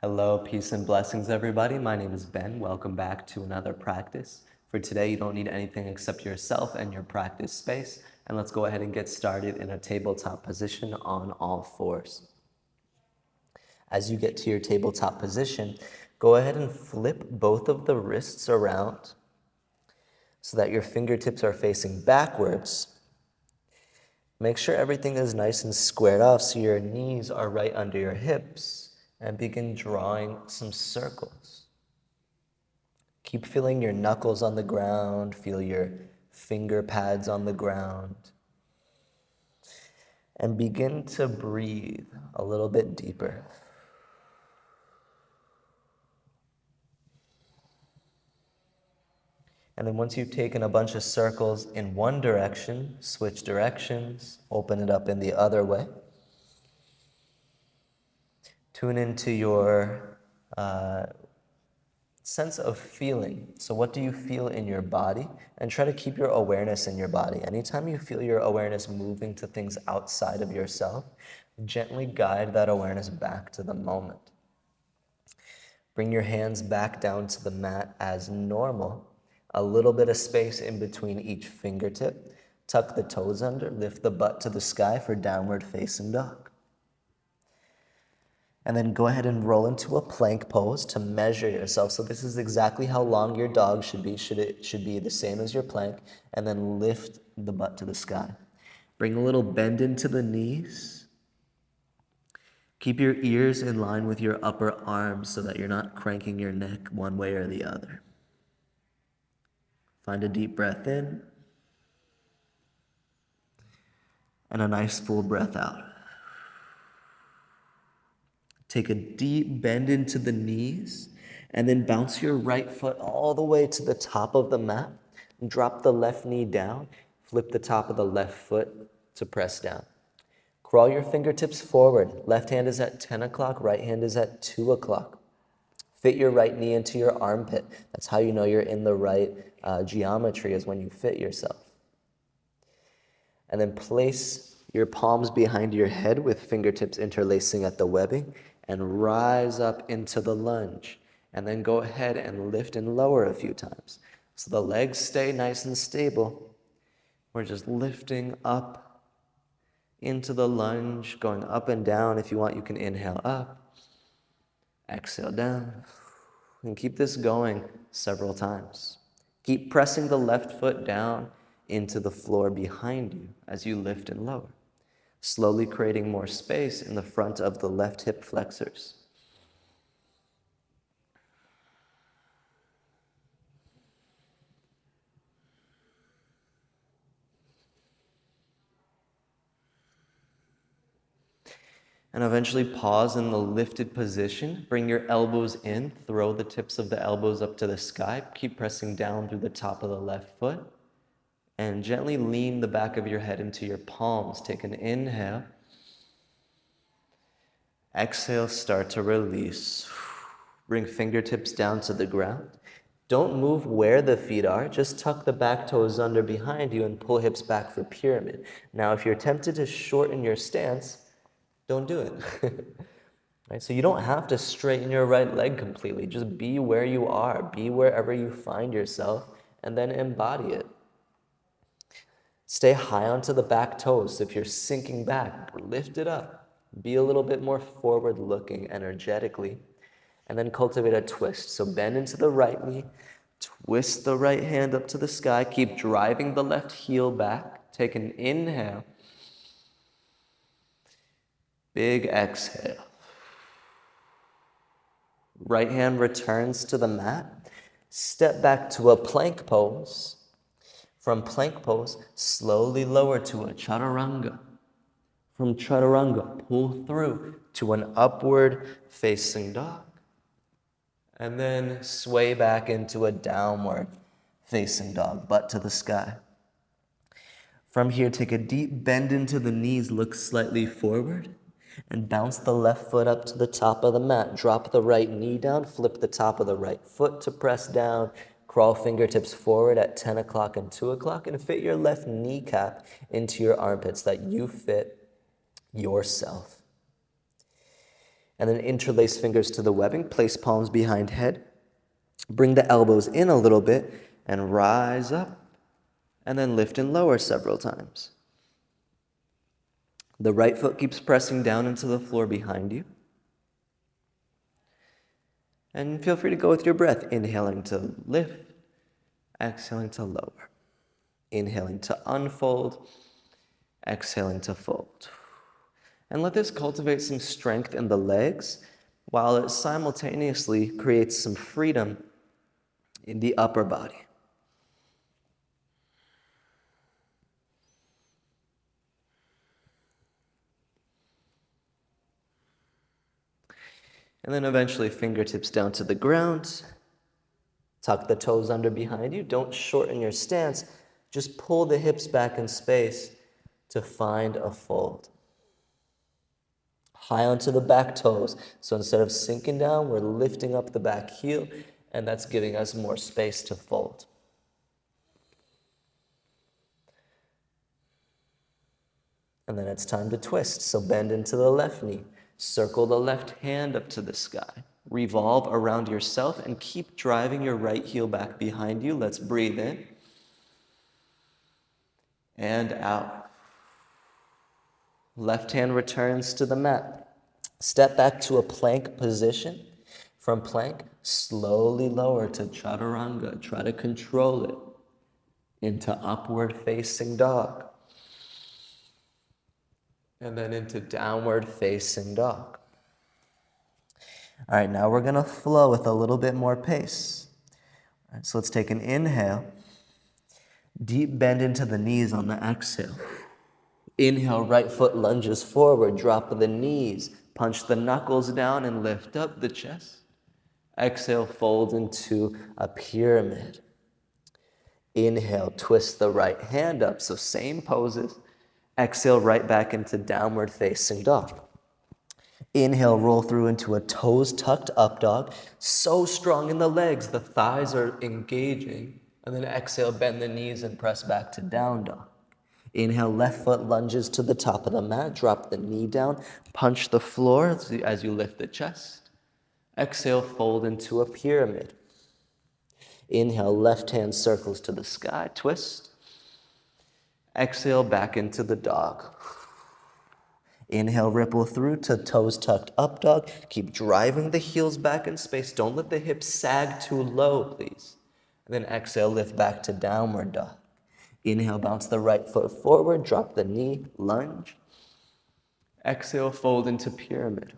Hello, peace and blessings, everybody. My name is Ben. Welcome back to another practice. For today, you don't need anything except yourself and your practice space. And let's go ahead and get started in a tabletop position on all fours. As you get to your tabletop position, go ahead and flip both of the wrists around so that your fingertips are facing backwards. Make sure everything is nice and squared off so your knees are right under your hips, and begin drawing some circles. Keep feeling your knuckles on the ground, feel your finger pads on the ground, and begin to breathe a little bit deeper. And then once you've taken a bunch of circles in one direction, switch directions, open it up in the other way. Tune into your sense of feeling. So what do you feel in your body? And try to keep your awareness in your body. Anytime you feel your awareness moving to things outside of yourself, gently guide that awareness back to the moment. Bring your hands back down to the mat as normal. A little bit of space in between each fingertip. Tuck the toes under, lift the butt to the sky for downward facing dog. And then go ahead and roll into a plank pose to measure yourself. So this is exactly how long your dog should be. It should be the same as your plank. And then lift the butt to the sky. Bring a little bend into the knees. Keep your ears in line with your upper arms so that you're not cranking your neck one way or the other. Find a deep breath in. And a nice full breath out. Take a deep bend into the knees, and then bounce your right foot all the way to the top of the mat. And drop the left knee down. Flip the top of the left foot to press down. Crawl your fingertips forward. Left hand is at 10 o'clock, right hand is at 2 o'clock. Fit your right knee into your armpit. That's how you know you're in the right geometry, is when you fit yourself. And then place your palms behind your head with fingertips interlacing at the webbing, and rise up into the lunge. And then go ahead and lift and lower a few times. So the legs stay nice and stable. We're just lifting up into the lunge, going up and down. If you want, you can inhale up, exhale down, and keep this going several times. Keep pressing the left foot down into the floor behind you as you lift and lower, slowly creating more space in the front of the left hip flexors. And eventually pause in the lifted position. Bring your elbows in, throw the tips of the elbows up to the sky. Keep pressing down through the top of the left foot. And gently lean the back of your head into your palms. Take an inhale. Exhale, start to release. Bring fingertips down to the ground. Don't move where the feet are. Just tuck the back toes under behind you and pull hips back for pyramid. Now, if you're tempted to shorten your stance, don't do it. Right? So you don't have to straighten your right leg completely. Just be where you are. Be wherever you find yourself, and then embody it. Stay high onto the back toes. So if you're sinking back, lift it up. Be a little bit more forward-looking energetically. And then cultivate a twist. So bend into the right knee. Twist the right hand up to the sky. Keep driving the left heel back. Take an inhale. Big exhale. Right hand returns to the mat. Step back to a plank pose. From plank pose, slowly lower to a chaturanga. From chaturanga, pull through to an upward facing dog. And then sway back into a downward facing dog, butt to the sky. From here, take a deep bend into the knees, look slightly forward, and bounce the left foot up to the top of the mat. Drop the right knee down, flip the top of the right foot to press down, crawl fingertips forward at 10 o'clock and 2 o'clock, and fit your left kneecap into your armpits, that you fit yourself. And then interlace fingers to the webbing, place palms behind head. Bring the elbows in a little bit and rise up, and then lift and lower several times. The right foot keeps pressing down into the floor behind you. And feel free to go with your breath, inhaling to lift, exhaling to lower. Inhaling to unfold, exhaling to fold. And let this cultivate some strength in the legs, while it simultaneously creates some freedom in the upper body. And then eventually fingertips down to the ground. Tuck the toes under behind you. Don't shorten your stance. Just pull the hips back in space to find a fold. High onto the back toes. So instead of sinking down, we're lifting up the back heel, and that's giving us more space to fold. And then it's time to twist. So bend into the left knee. Circle the left hand up to the sky. Revolve around yourself and keep driving your right heel back behind you. Let's breathe in and out. Left hand returns to the mat. Step back to a plank position. From plank, slowly lower to chaturanga. Try to control it into upward facing dog. And then into downward facing dog. All right, now we're gonna flow with a little bit more pace. All right, so let's take an inhale. Deep bend into the knees on the exhale. Inhale, right foot lunges forward, drop the knees, punch the knuckles down and lift up the chest. Exhale, fold into a pyramid. Inhale, twist the right hand up, so same poses. Exhale, right back into downward facing dog. Inhale, roll through into a toes tucked up dog. So strong in the legs, the thighs are engaging. And then exhale, bend the knees and press back to down dog. Inhale, left foot lunges to the top of the mat. Drop the knee down. Punch the floor as you lift the chest. Exhale, fold into a pyramid. Inhale, left hand circles to the sky. Twist. Exhale, back into the dog. Inhale, ripple through to toes tucked up dog. Keep driving the heels back in space. Don't let the hips sag too low, please. And then exhale, lift back to downward dog. Inhale, bounce the right foot forward. Drop the knee, lunge. Exhale, fold into pyramid.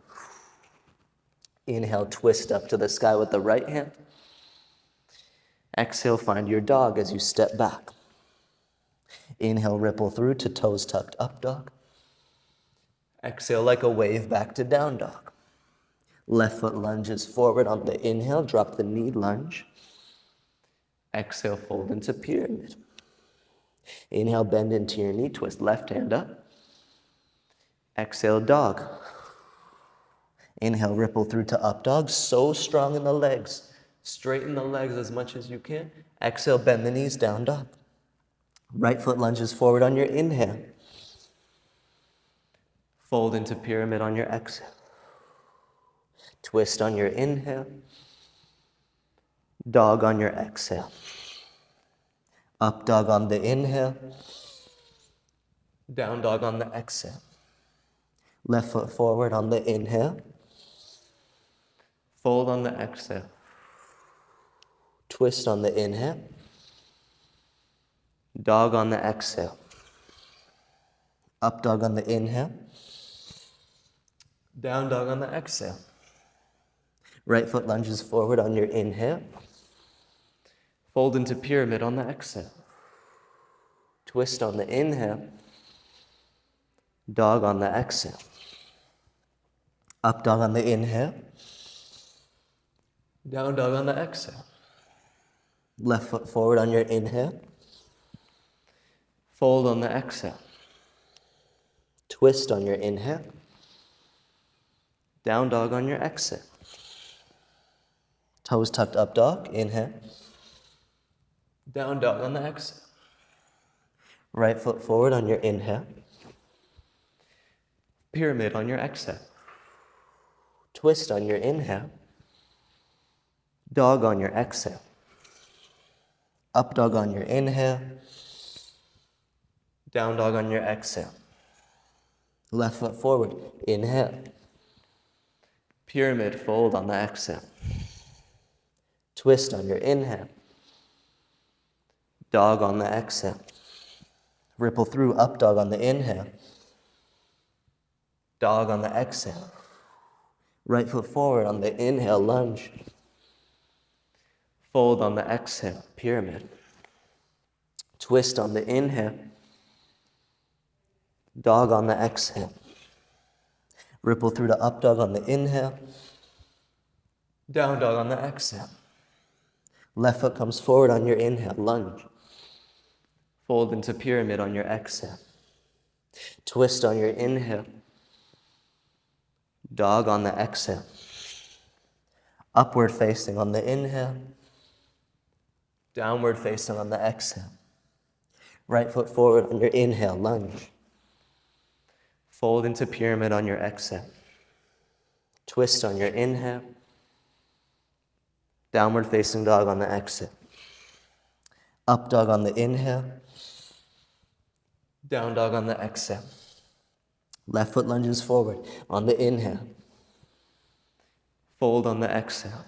Inhale, twist up to the sky with the right hand. Exhale, find your dog as you step back. Inhale, ripple through to toes tucked up dog. Exhale like a wave back to down dog. Left foot lunges forward on the inhale, drop the knee, lunge. Exhale, fold into pyramid. Inhale, bend into your knee, twist left hand up. Exhale, dog. Inhale, ripple through to up dog, so strong in the legs. Straighten the legs as much as you can. Exhale, bend the knees, down dog. Right foot lunges forward on your inhale. Fold into pyramid on your exhale. Twist on your inhale. Dog on your exhale. Up dog on the inhale. Down dog on the exhale. Left foot forward on the inhale. Fold on the exhale. Twist on the inhale. Dog on the exhale. Up dog on the inhale. Down dog on the exhale. Right foot lunges forward on your inhale. Fold into pyramid on the exhale. Twist on the inhale. Dog on the exhale. Up dog on the inhale. Down dog on the exhale. Left foot forward on your inhale. Fold on the exhale. Twist on your inhale. Down dog on your exhale. Toes tucked up dog, inhale. Down dog on the exhale. Right foot forward on your inhale. Pyramid on your exhale. Twist on your inhale. Dog on your exhale. Up dog on your inhale. Down dog on your exhale. Left foot forward. Inhale. Pyramid fold on the exhale. Twist on your inhale. Dog on the exhale. Ripple through, up dog on the inhale. Dog on the exhale. Right foot forward on the inhale, lunge. Fold on the exhale, pyramid. Twist on the inhale. Dog on the exhale. Ripple through to up dog on the inhale. Down dog on the exhale. Left foot comes forward on your inhale, lunge. Fold into pyramid on your exhale. Twist on your inhale. Dog on the exhale. Upward facing on the inhale. Downward facing on the exhale. Right foot forward on your inhale, lunge. Fold into pyramid on your exhale. Twist on your inhale. Downward facing dog on the exhale. Up dog on the inhale. Down dog on the exhale. Left foot lunges forward on the inhale. Fold on the exhale.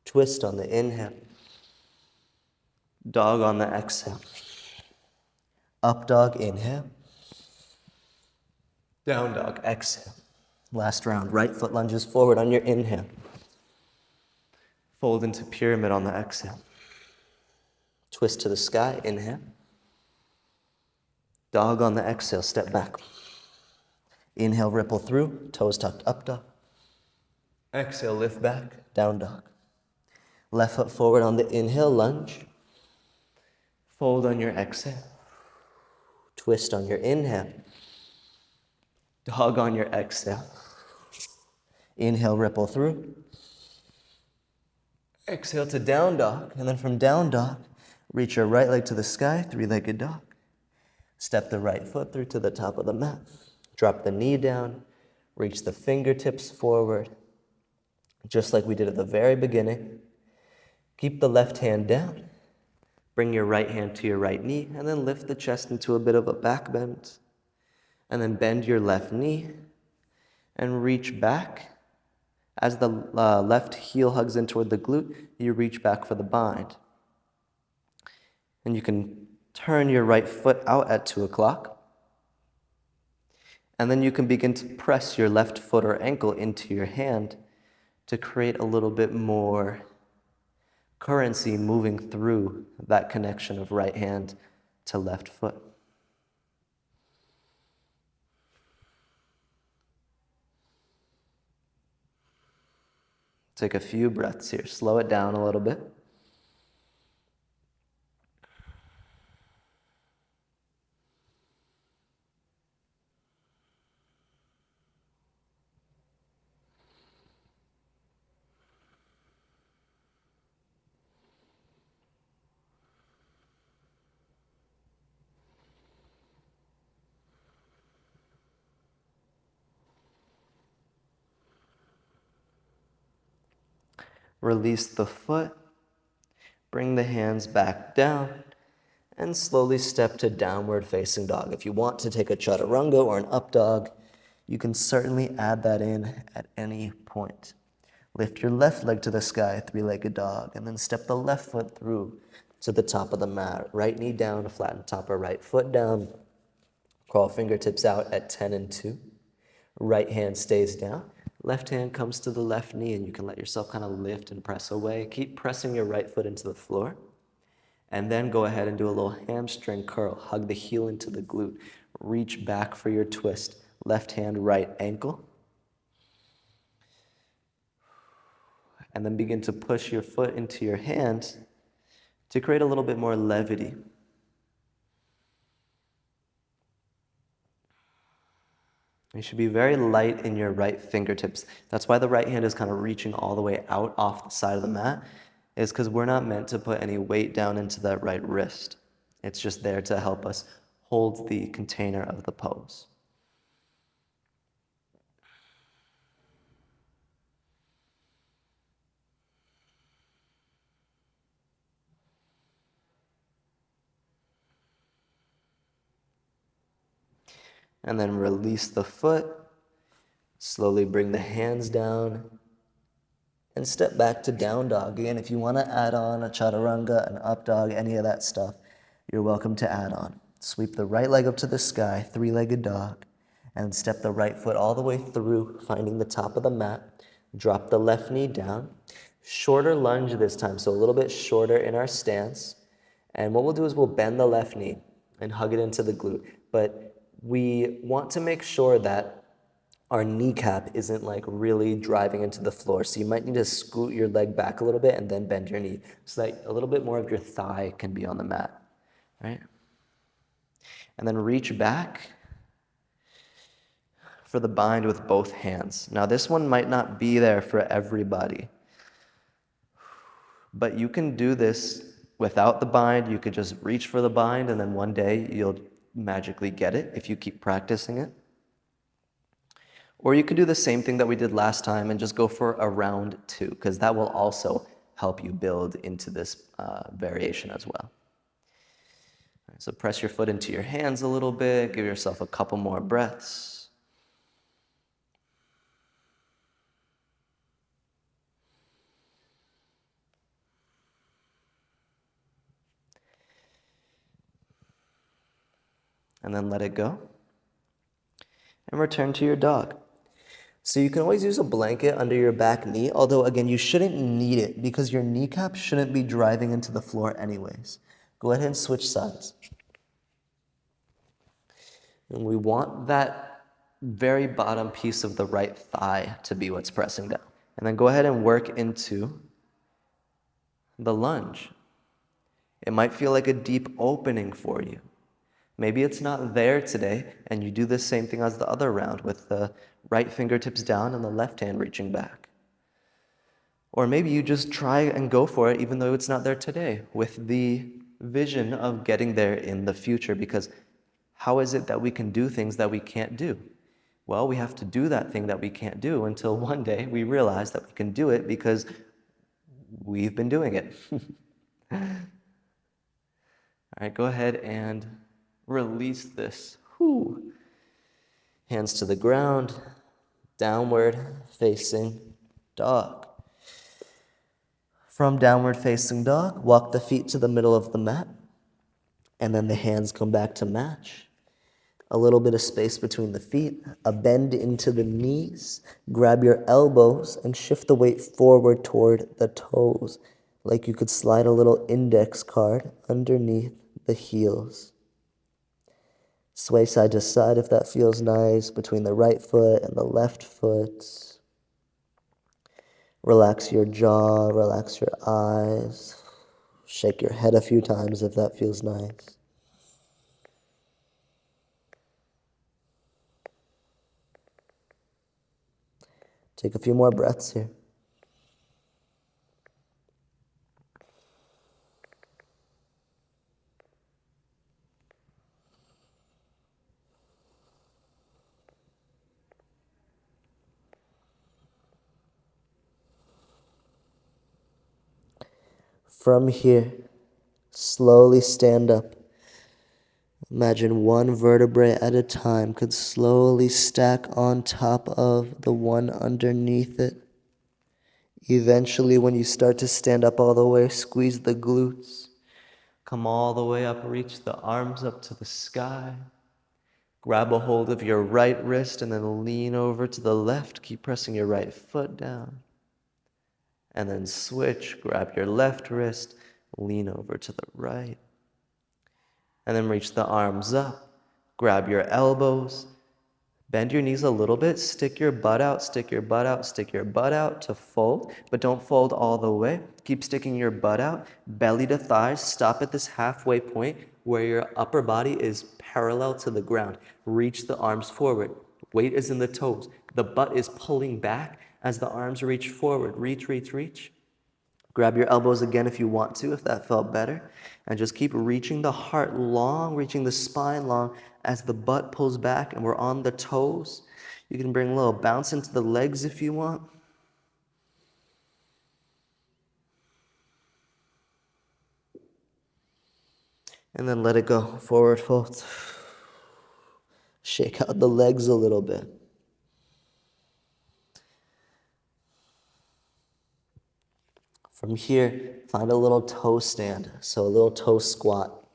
Twist on the inhale. Dog on the exhale. Up dog, inhale. Down dog, exhale. Last round, right foot lunges forward on your inhale. Fold into pyramid on the exhale. Twist to the sky, inhale. Dog on the exhale, step back. Inhale, ripple through, toes tucked, up dog. Exhale, lift back, down dog. Left foot forward on the inhale, lunge. Fold on your exhale. Twist on your inhale. Dog on your exhale. Inhale, ripple through. Exhale to down dog, and then from down dog, reach your right leg to the sky, three-legged dog. Step the right foot through to the top of the mat. Drop the knee down, reach the fingertips forward, just like we did at the very beginning. Keep the left hand down. Bring your right hand to your right knee, and then lift the chest into a bit of a back bend. And then bend your left knee and reach back. As the left heel hugs in toward the glute, you reach back for the bind. And you can turn your right foot out at 2 o'clock. And then you can begin to press your left foot or ankle into your hand to create a little bit more currency moving through that connection of right hand to left foot. Take a few breaths here. Slow it down a little bit. Release the foot, bring the hands back down, and slowly step to downward facing dog. If you want to take a chaturanga or an up dog, you can certainly add that in at any point. Lift your left leg to the sky, three-legged dog, and then step the left foot through to the top of the mat. Right knee down, flatten top of right foot down. Crawl fingertips out at 10 and 2. Right hand stays down. Left hand comes to the left knee, and you can let yourself kind of lift and press away. Keep pressing your right foot into the floor. And then go ahead and do a little hamstring curl. Hug the heel into the glute. Reach back for your twist. Left hand, right ankle. And then begin to push your foot into your hand to create a little bit more levity. You should be very light in your right fingertips. That's why the right hand is kind of reaching all the way out off the side of the mat, is because we're not meant to put any weight down into that right wrist. It's just there to help us hold the container of the pose. And then release the foot. Slowly bring the hands down and step back to down dog. Again, if you want to add on a chaturanga, an up dog, any of that stuff, you're welcome to add on. Sweep the right leg up to the sky, three-legged dog, and step the right foot all the way through, finding the top of the mat. Drop the left knee down. Shorter lunge this time, so a little bit shorter in our stance. And what we'll do is we'll bend the left knee and hug it into the glute. But we want to make sure that our kneecap isn't like really driving into the floor. So you might need to scoot your leg back a little bit and then bend your knee so that a little bit more of your thigh can be on the mat, right? And then reach back for the bind with both hands. Now this one might not be there for everybody, but you can do this without the bind. You could just reach for the bind and then one day you'll magically get it if you keep practicing it. Or you could do the same thing that we did last time and just go for a round 2, because that will also help you build into this variation as well. So press your foot into your hands a little bit, give yourself a couple more breaths. And then let it go. And return to your dog. So you can always use a blanket under your back knee, although again, you shouldn't need it because your kneecap shouldn't be driving into the floor anyways. Go ahead and switch sides. And we want that very bottom piece of the right thigh to be what's pressing down. And then go ahead and work into the lunge. It might feel like a deep opening for you. Maybe it's not there today, and you do the same thing as the other round with the right fingertips down and the left hand reaching back. Or maybe you just try and go for it even though it's not there today, with the vision of getting there in the future, because how is it that we can do things that we can't do? Well, we have to do that thing that we can't do until one day we realize that we can do it because we've been doing it. All right, go ahead and release this. Whew. Hands to the ground, downward facing dog. From downward facing dog, walk the feet to the middle of the mat, and then the hands come back to match. A little bit of space between the feet, a bend into the knees, grab your elbows and shift the weight forward toward the toes, like you could slide a little index card underneath the heels. Sway side to side if that feels nice, between the right foot and the left foot. Relax your jaw, relax your eyes. Shake your head a few times if that feels nice. Take a few more breaths here. From here, slowly stand up. Imagine one vertebrae at a time could slowly stack on top of the one underneath it. Eventually, when you start to stand up all the way, squeeze the glutes. Come all the way up, reach the arms up to the sky. Grab a hold of your right wrist and then lean over to the left. Keep pressing your right foot down. And then switch, grab your left wrist, lean over to the right. And then reach the arms up, grab your elbows, bend your knees a little bit, stick your butt out, stick your butt out, stick your butt out to fold, but don't fold all the way. Keep sticking your butt out, belly to thighs, stop at this halfway point where your upper body is parallel to the ground. Reach the arms forward. Weight is in the toes. The butt is pulling back as the arms reach forward. Reach, reach, reach. Grab your elbows again if you want to, if that felt better. And just keep reaching the heart long, reaching the spine long as the butt pulls back and we're on the toes. You can bring a little bounce into the legs if you want. And then let it go. Forward fold. Shake out the legs a little bit. From here, find a little toe stand, so a little toe squat.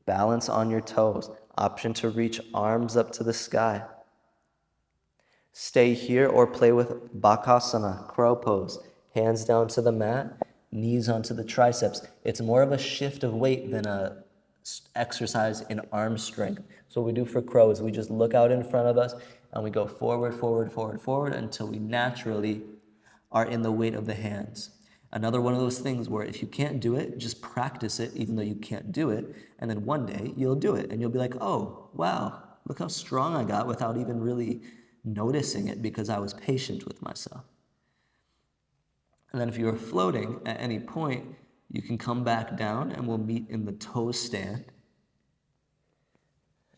Balance on your toes. Option to reach arms up to the sky. Stay here or play with Bakasana, crow pose. Hands down to the mat, knees onto the triceps. It's more of a shift of weight than a exercise in arm strength. So what we do for crow is we just look out in front of us and we go forward, forward, forward, forward until we naturally are in the weight of the hands. Another one of those things where if you can't do it, just practice it even though you can't do it. And then one day you'll do it and you'll be like, oh, wow, look how strong I got without even really noticing it because I was patient with myself. And then if you are floating at any point, you can come back down and we'll meet in the toe stand.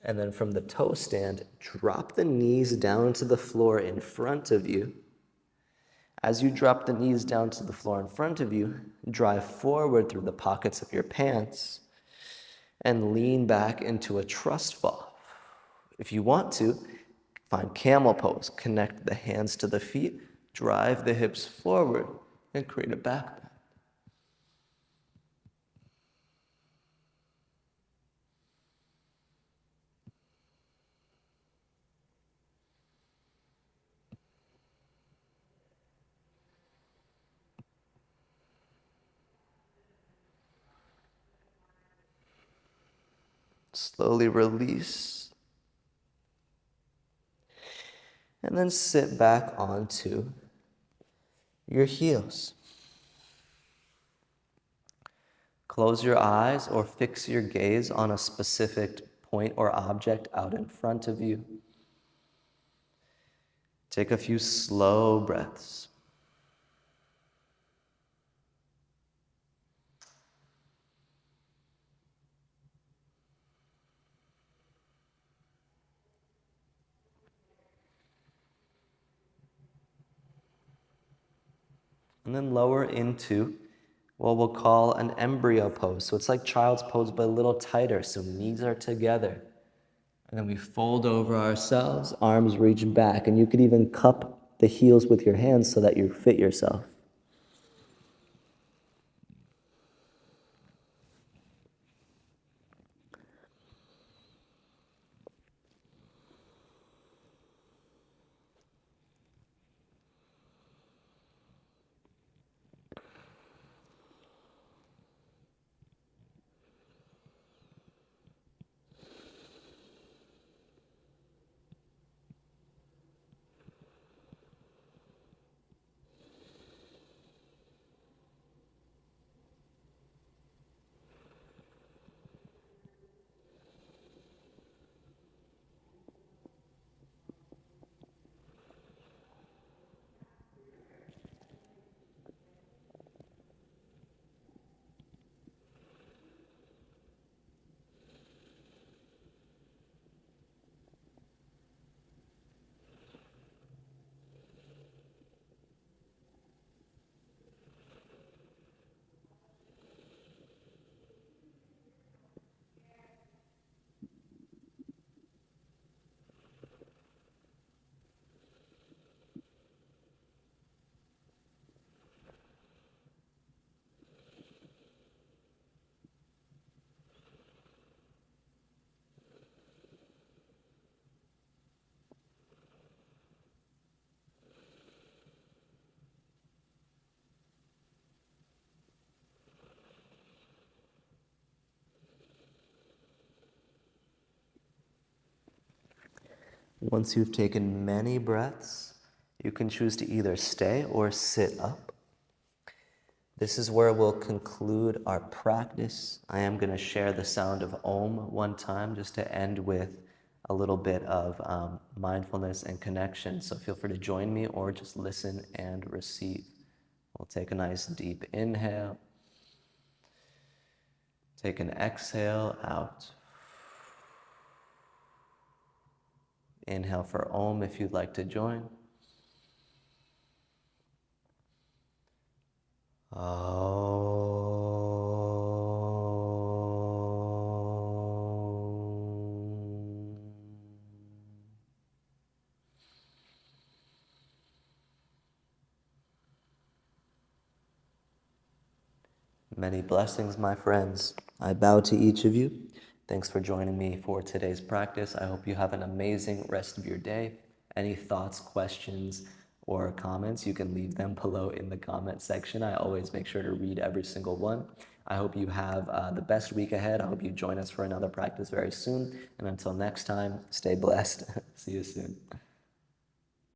And then from the toe stand, drop the knees down to the floor in front of you. As you drop the knees down to the floor in front of you, drive forward through the pockets of your pants and lean back into a trust fall. If you want to, find camel pose. Connect the hands to the feet, drive the hips forward, and create a back bend. Slowly release. And then sit back onto your heels. Close your eyes or fix your gaze on a specific point or object out in front of you. Take a few slow breaths. And then lower into what we'll call an embryo pose. So it's like child's pose, but a little tighter. So knees are together. And then we fold over ourselves, arms reach back. And you could even cup the heels with your hands so that you fit yourself. Once you've taken many breaths, you can choose to either stay or sit up. This is where we'll conclude our practice. I am going to share the sound of Om one time just to end with a little bit of mindfulness and connection. So feel free to join me or just listen and receive. We'll take a nice deep inhale. Take an exhale out. Inhale for Om if you'd like to join. Many blessings, my friends. I bow to each of you. Thanks for joining me for today's practice. I hope you have an amazing rest of your day. Any thoughts, questions, or comments, you can leave them below in the comment section. I always make sure to read every single one. I hope you have the best week ahead. I hope you join us for another practice very soon. And until next time, stay blessed. See you soon.